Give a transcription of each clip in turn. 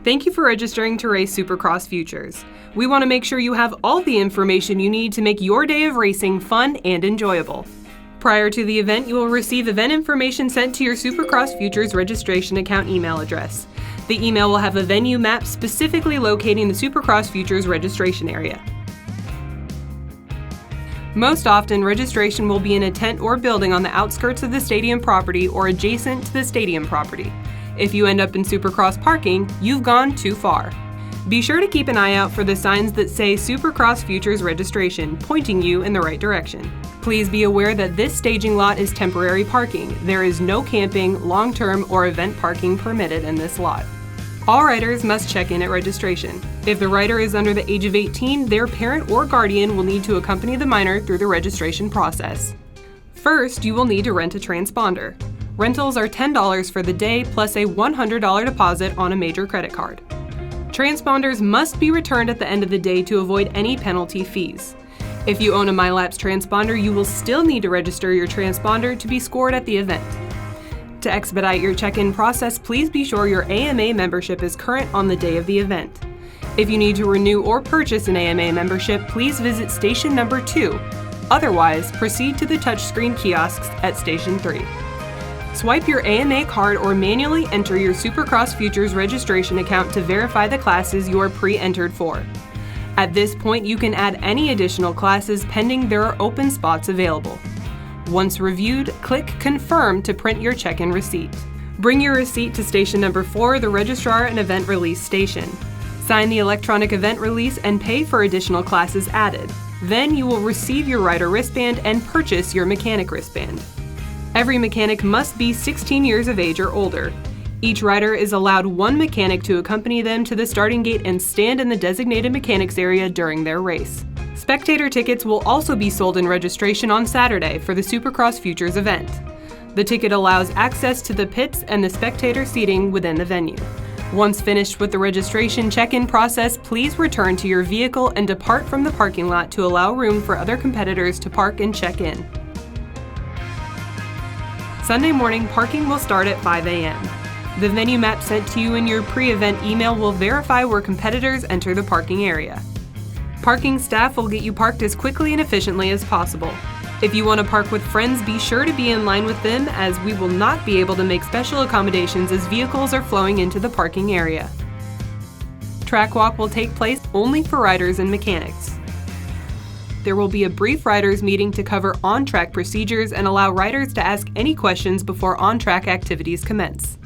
Thank you for registering to race Supercross Futures. We want to make sure you have all the information you need to make your day of racing fun and enjoyable. Prior to the event, you will receive event information sent to your Supercross Futures registration account email address. The email will have a venue map specifically locating the Supercross Futures registration area. Most often, registration will be in a tent or building on the outskirts of the stadium property or adjacent to the stadium property. If you end up in Supercross parking, you've gone too far. Be sure to keep an eye out for the signs that say Supercross Futures registration, pointing you in the right direction. Please be aware that this staging lot is temporary parking. There is no camping, long-term, or event parking permitted in this lot. All riders must check in at registration. If the rider is under the age of 18, their parent or guardian will need to accompany the minor through the registration process. First, you will need to rent a transponder. Rentals are $10 for the day plus a $100 deposit on a major credit card. Transponders must be returned at the end of the day to avoid any penalty fees. If you own a MyLapse transponder, you will still need to register your transponder to be scored at the event. To expedite your check-in process, please be sure your AMA membership is current on the day of the event. If you need to renew or purchase an AMA membership, please visit station number 2. Otherwise, proceed to the touchscreen kiosks at station 3. Swipe your AMA card or manually enter your Supercross Futures registration account to verify the classes you are pre-entered for. At this point, you can add any additional classes pending there are open spots available. Once reviewed, click Confirm to print your check-in receipt. Bring your receipt to station number 4, the registrar and event release station. Sign the electronic event release and pay for additional classes added. Then you will receive your rider wristband and purchase your mechanic wristband. Every mechanic must be 16 years of age or older. Each rider is allowed one mechanic to accompany them to the starting gate and stand in the designated mechanics area during their race. Spectator tickets will also be sold in registration on Saturday for the Supercross Futures event. The ticket allows access to the pits and the spectator seating within the venue. Once finished with the registration check-in process, please return to your vehicle and depart from the parking lot to allow room for other competitors to park and check in. Sunday morning, parking will start at 5 a.m. The venue map sent to you in your pre-event email will verify where competitors enter the parking area. Parking staff will get you parked as quickly and efficiently as possible. If you want to park with friends, be sure to be in line with them, as we will not be able to make special accommodations as vehicles are flowing into the parking area. Track walk will take place only for riders and mechanics. There will be a brief riders meeting to cover on-track procedures and allow riders to ask any questions before on-track activities commence.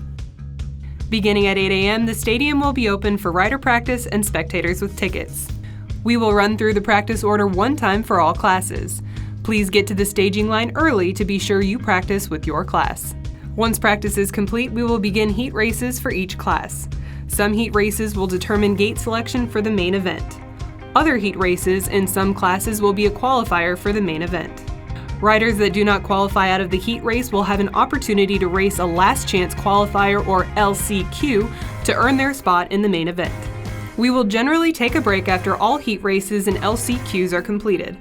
Beginning at 8 a.m., the stadium will be open for rider practice and spectators with tickets. We will run through the practice order one time for all classes. Please get to the staging line early to be sure you practice with your class. Once practice is complete, we will begin heat races for each class. Some heat races will determine gate selection for the main event. Other heat races in some classes will be a qualifier for the main event. Riders that do not qualify out of the heat race will have an opportunity to race a last chance qualifier or LCQ to earn their spot in the main event. We will generally take a break after all heat races and LCQs are completed.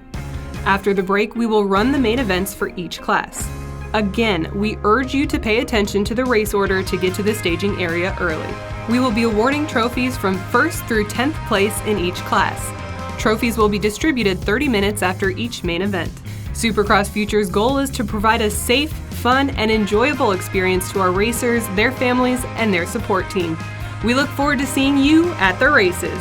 After the break, we will run the main events for each class. Again, we urge you to pay attention to the race order to get to the staging area early. We will be awarding trophies from 1st through 10th place in each class. Trophies will be distributed 30 minutes after each main event. Supercross Futures' goal is to provide a safe, fun, and enjoyable experience to our racers, their families, and their support team. We look forward to seeing you at the races.